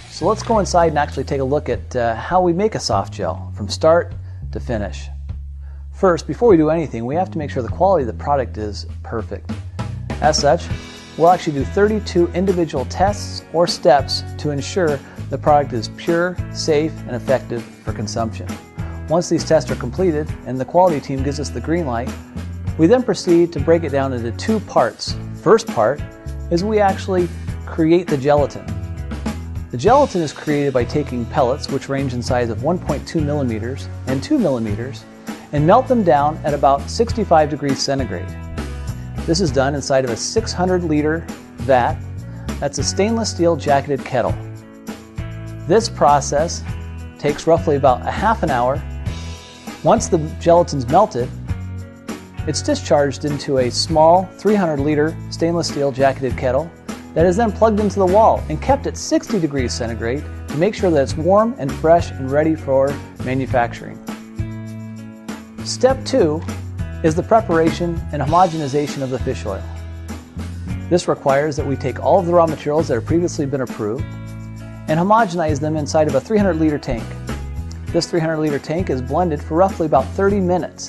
So let's go inside and actually take a look at how we make a soft gel from start to finish. First, before we do anything, we have to make sure the quality of the product is perfect. As such, we'll actually do 32 individual tests or steps to ensure the product is pure, safe, and effective for consumption. Once these tests are completed and the quality team gives us the green light, we then proceed to break it down into two parts. First part is we actually create the gelatin. The gelatin is created by taking pellets, which range in size of 1.2 millimeters and 2 millimeters, and melt them down at about 65 degrees centigrade. This is done inside of a 600-liter vat. That's a stainless steel jacketed kettle. This process takes roughly about a half an hour. Once the gelatin's melted, it's discharged into a small 300-liter stainless steel jacketed kettle that is then plugged into the wall and kept at 60 degrees centigrade to make sure that it's warm and fresh and ready for manufacturing. Step 2 is the preparation and homogenization of the fish oil. This requires that we take all of the raw materials that have previously been approved and homogenize them inside of a 300-liter tank. This 300-liter tank is blended for roughly about 30 minutes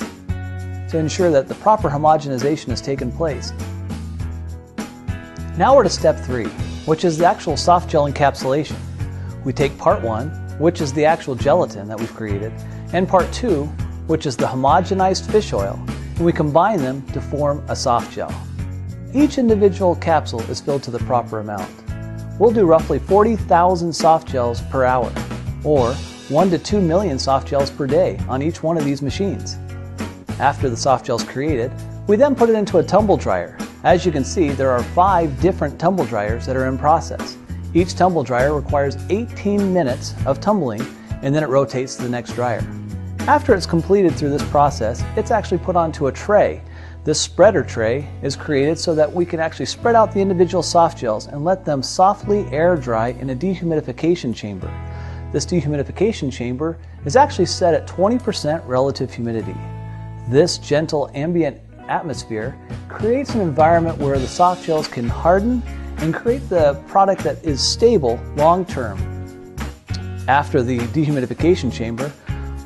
to ensure that the proper homogenization has taken place. Now we're to step 3, which is the actual soft gel encapsulation. We take part 1, which is the actual gelatin that we've created, and part 2, which is the homogenized fish oil, and we combine them to form a soft gel. Each individual capsule is filled to the proper amount. We'll do roughly 40,000 soft gels per hour, or 1 to 2 million soft gels per day on each one of these machines. After the soft gel is created, we then put it into a tumble dryer. As you can see, there are 5 different tumble dryers that are in process. Each tumble dryer requires 18 minutes of tumbling, and then it rotates to the next dryer. After it's completed through this process, it's actually put onto a tray. This spreader tray is created so that we can actually spread out the individual soft gels and let them softly air dry in a dehumidification chamber. This dehumidification chamber is actually set at 20% relative humidity. This gentle ambient atmosphere creates an environment where the soft gels can harden and create the product that is stable long term. After the dehumidification chamber,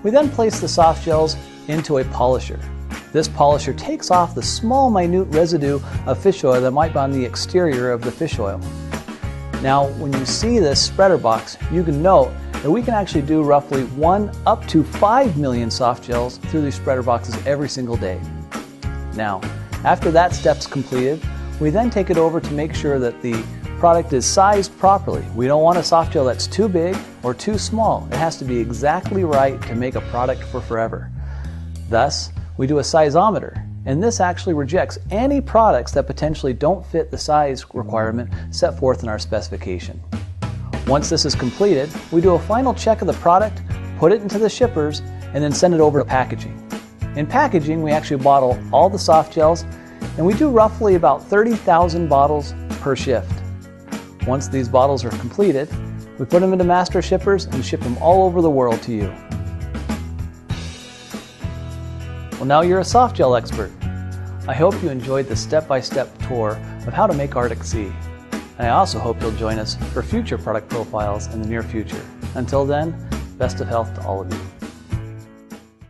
we then place the soft gels into a polisher. This polisher takes off the small minute residue of fish oil that might be on the exterior of the fish oil. Now when you see this spreader box, you can note that we can actually do roughly 1 up to 5 million soft gels through these spreader boxes every single day. Now, after that step's completed, we then take it over to make sure that the product is sized properly. We don't want a soft gel that's too big or too small. It has to be exactly right to make a product for forever. Thus, we do a sizeometer, and this actually rejects any products that potentially don't fit the size requirement set forth in our specification. Once this is completed, we do a final check of the product, put it into the shippers, and then send it over to packaging. In packaging, we actually bottle all the soft gels, and we do roughly about 30,000 bottles per shift. Once these bottles are completed, we put them into master shippers and ship them all over the world to you. Well, now you're a soft gel expert. I hope you enjoyed the step-by-step tour of how to make Arctic Sea. And I also hope you'll join us for future product profiles in the near future. Until then, best of health to all of you.